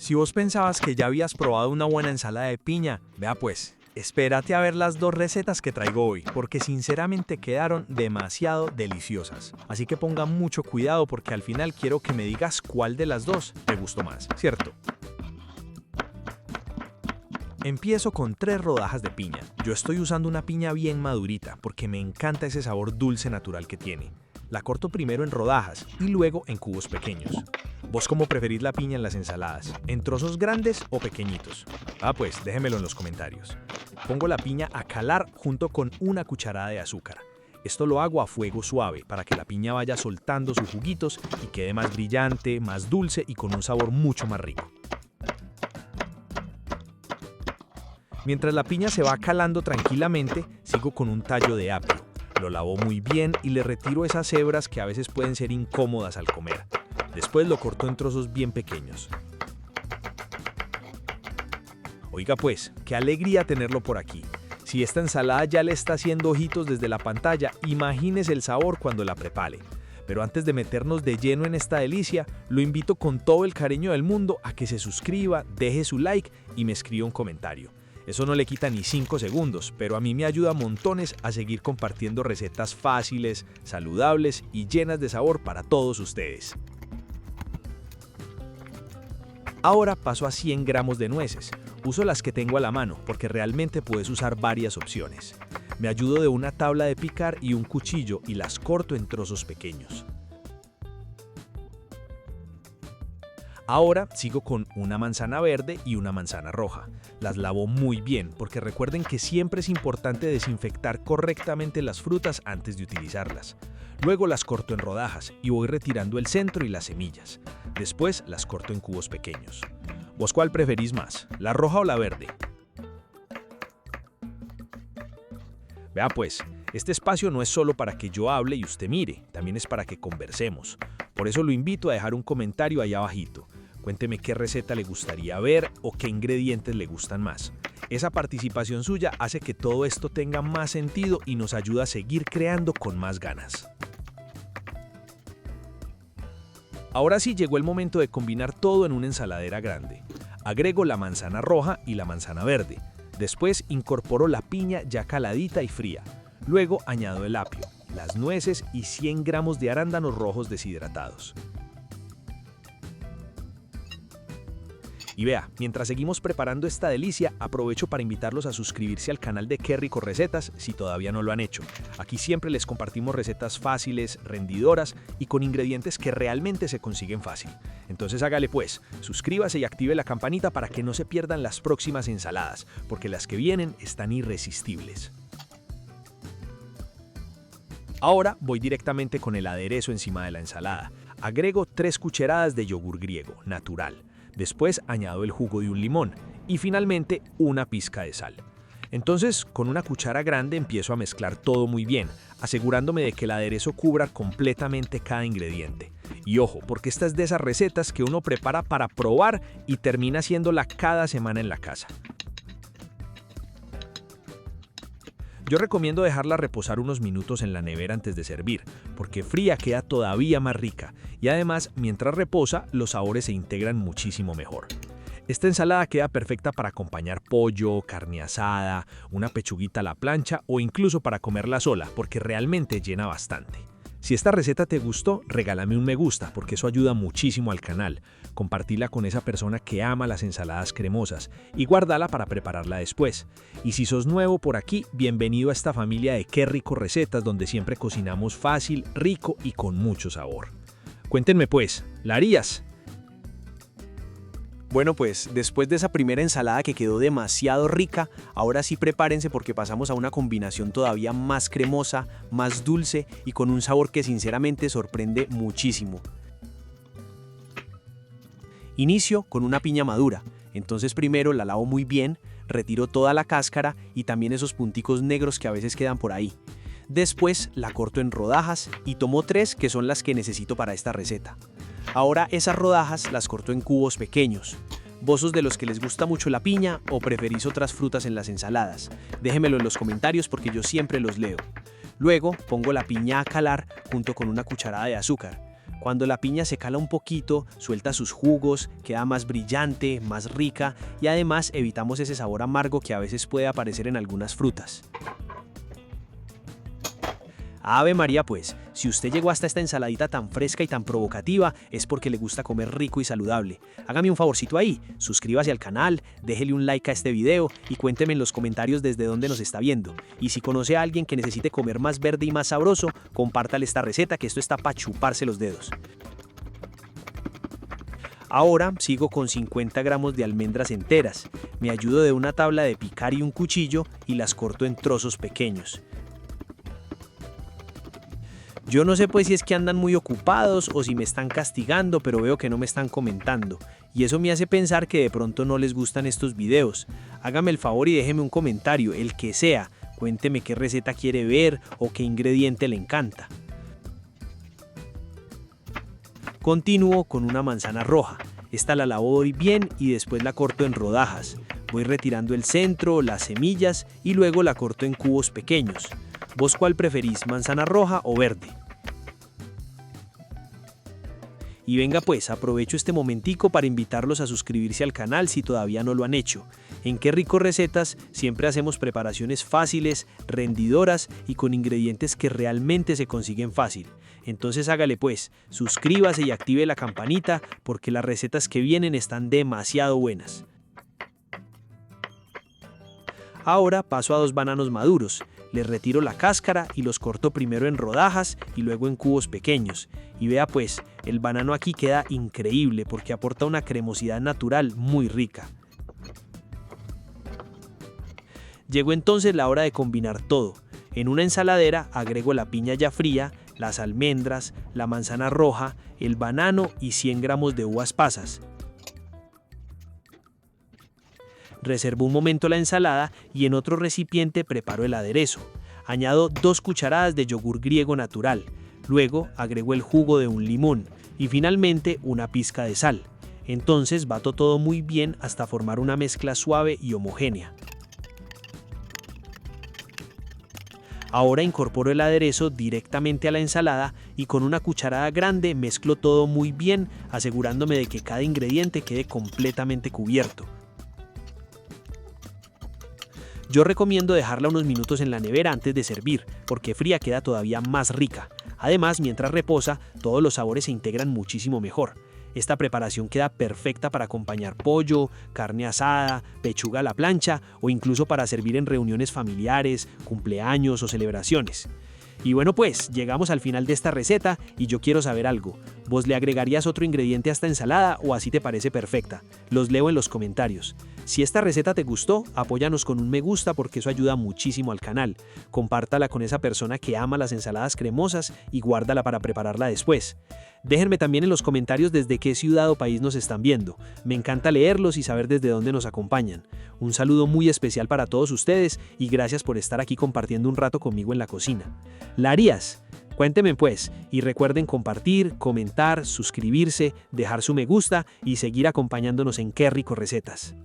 Si vos pensabas que ya habías probado una buena ensalada de piña, vea pues, espérate a ver las dos recetas que traigo hoy, porque sinceramente quedaron demasiado deliciosas. Así que ponga mucho cuidado porque al final quiero que me digas cuál de las dos te gustó más, ¿cierto? Empiezo con 3 rodajas de piña. Yo estoy usando una piña bien madurita porque me encanta ese sabor dulce natural que tiene. La corto primero en rodajas y luego en cubos pequeños. ¿Vos cómo preferís la piña en las ensaladas? ¿En trozos grandes o pequeñitos? Pues déjenmelo en los comentarios. Pongo la piña a calar junto con una cucharada de azúcar. Esto lo hago a fuego suave para que la piña vaya soltando sus juguitos y quede más brillante, más dulce y con un sabor mucho más rico. Mientras la piña se va calando tranquilamente, sigo con un tallo de apio. Lo lavo muy bien y le retiro esas hebras que a veces pueden ser incómodas al comer. Después lo corto en trozos bien pequeños. Oiga pues, qué alegría tenerlo por aquí. Si esta ensalada ya le está haciendo ojitos desde la pantalla, imagínese el sabor cuando la prepare. Pero antes de meternos de lleno en esta delicia, lo invito con todo el cariño del mundo a que se suscriba, deje su like y me escriba un comentario. Eso no le quita ni 5 segundos, pero a mí me ayuda montones a seguir compartiendo recetas fáciles, saludables y llenas de sabor para todos ustedes. Ahora paso a 100 gramos de nueces. Uso las que tengo a la mano porque realmente puedes usar varias opciones. Me ayudo de una tabla de picar y un cuchillo y las corto en trozos pequeños. Ahora sigo con una manzana verde y una manzana roja. Las lavo muy bien porque recuerden que siempre es importante desinfectar correctamente las frutas antes de utilizarlas. Luego las corto en rodajas y voy retirando el centro y las semillas. Después las corto en cubos pequeños. ¿Vos cuál preferís más, la roja o la verde? Vea pues, este espacio no es solo para que yo hable y usted mire, también es para que conversemos. Por eso lo invito a dejar un comentario ahí abajito. Cuénteme qué receta le gustaría ver o qué ingredientes le gustan más. Esa participación suya hace que todo esto tenga más sentido y nos ayuda a seguir creando con más ganas. Ahora sí llegó el momento de combinar todo en una ensaladera grande. Agrego la manzana roja y la manzana verde. Después incorporo la piña ya caladita y fría. Luego añado el apio, las nueces y 100 gramos de arándanos rojos deshidratados. Y vea, mientras seguimos preparando esta delicia, aprovecho para invitarlos a suscribirse al canal de Qué Rico Recetas si todavía no lo han hecho. Aquí siempre les compartimos recetas fáciles, rendidoras y con ingredientes que realmente se consiguen fácil. Entonces hágale pues, suscríbase y active la campanita para que no se pierdan las próximas ensaladas, porque las que vienen están irresistibles. Ahora voy directamente con el aderezo encima de la ensalada. Agrego 3 cucharadas de yogur griego, natural. Después añado el jugo de un limón y finalmente una pizca de sal. Entonces, con una cuchara grande empiezo a mezclar todo muy bien, asegurándome de que el aderezo cubra completamente cada ingrediente. Y ojo, porque esta es de esas recetas que uno prepara para probar y termina haciéndola cada semana en la casa. Yo recomiendo dejarla reposar unos minutos en la nevera antes de servir, porque fría queda todavía más rica y además, mientras reposa, los sabores se integran muchísimo mejor. Esta ensalada queda perfecta para acompañar pollo, carne asada, una pechuguita a la plancha o incluso para comerla sola, porque realmente llena bastante. Si esta receta te gustó, regálame un me gusta porque eso ayuda muchísimo al canal. Compartila con esa persona que ama las ensaladas cremosas y guárdala para prepararla después. Y si sos nuevo por aquí, bienvenido a esta familia de Qué Rico Recetas donde siempre cocinamos fácil, rico y con mucho sabor. Cuéntenme pues, ¿la harías? Bueno, pues después de esa primera ensalada que quedó demasiado rica, ahora sí prepárense porque pasamos a una combinación todavía más cremosa, más dulce y con un sabor que sinceramente sorprende muchísimo. Inicio con una piña madura, entonces primero la lavo muy bien, retiro toda la cáscara y también esos punticos negros que a veces quedan por ahí. Después la corto en rodajas y tomo 3 que son las que necesito para esta receta. Ahora esas rodajas las corto en cubos pequeños. ¿Vos sos de los que les gusta mucho la piña o preferís otras frutas en las ensaladas? Déjenmelo en los comentarios porque yo siempre los leo. Luego pongo la piña a calar junto con una cucharada de azúcar. Cuando la piña se cala un poquito, suelta sus jugos, queda más brillante, más rica y además evitamos ese sabor amargo que a veces puede aparecer en algunas frutas. Ave María pues, si usted llegó hasta esta ensaladita tan fresca y tan provocativa, es porque le gusta comer rico y saludable. Hágame un favorcito ahí, suscríbase al canal, déjele un like a este video y cuénteme en los comentarios desde dónde nos está viendo. Y si conoce a alguien que necesite comer más verde y más sabroso, compártale esta receta que esto está para chuparse los dedos. Ahora sigo con 50 gramos de almendras enteras. Me ayudo de una tabla de picar y un cuchillo y las corto en trozos pequeños. Yo no sé pues si es que andan muy ocupados o si me están castigando, pero veo que no me están comentando. Y eso me hace pensar que de pronto no les gustan estos videos. Hágame el favor y déjeme un comentario, el que sea. Cuénteme qué receta quiere ver o qué ingrediente le encanta. Continúo con una manzana roja. Esta la lavo bien y después la corto en rodajas. Voy retirando el centro, las semillas y luego la corto en cubos pequeños. ¿Vos cuál preferís, manzana roja o verde? Y venga pues, aprovecho este momentico para invitarlos a suscribirse al canal si todavía no lo han hecho. En Qué Rico Recetas siempre hacemos preparaciones fáciles, rendidoras y con ingredientes que realmente se consiguen fácil. Entonces hágale pues, suscríbase y active la campanita porque las recetas que vienen están demasiado buenas. Ahora paso a 2 bananos maduros. Les retiro la cáscara y los corto primero en rodajas y luego en cubos pequeños. Y vea pues, el banano aquí queda increíble porque aporta una cremosidad natural muy rica. Llegó entonces la hora de combinar todo. En una ensaladera agrego la piña ya fría, las almendras, la manzana roja, el banano y 100 gramos de uvas pasas. Reservo un momento la ensalada y en otro recipiente preparo el aderezo. Añado 2 cucharadas de yogur griego natural. Luego agrego el jugo de un limón y finalmente una pizca de sal. Entonces bato todo muy bien hasta formar una mezcla suave y homogénea. Ahora incorporo el aderezo directamente a la ensalada y con una cucharada grande mezclo todo muy bien, asegurándome de que cada ingrediente quede completamente cubierto. Yo recomiendo dejarla unos minutos en la nevera antes de servir, porque fría queda todavía más rica. Además, mientras reposa, todos los sabores se integran muchísimo mejor. Esta preparación queda perfecta para acompañar pollo, carne asada, pechuga a la plancha o incluso para servir en reuniones familiares, cumpleaños o celebraciones. Y bueno pues, llegamos al final de esta receta y yo quiero saber algo. ¿Vos le agregarías otro ingrediente a esta ensalada o así te parece perfecta? Los leo en los comentarios. Si esta receta te gustó, apóyanos con un me gusta porque eso ayuda muchísimo al canal. Compártala con esa persona que ama las ensaladas cremosas y guárdala para prepararla después. Déjenme también en los comentarios desde qué ciudad o país nos están viendo. Me encanta leerlos y saber desde dónde nos acompañan. Un saludo muy especial para todos ustedes y gracias por estar aquí compartiendo un rato conmigo en la cocina. ¿La harías? Cuéntenme pues y recuerden compartir, comentar, suscribirse, dejar su me gusta y seguir acompañándonos en Qué Rico Recetas.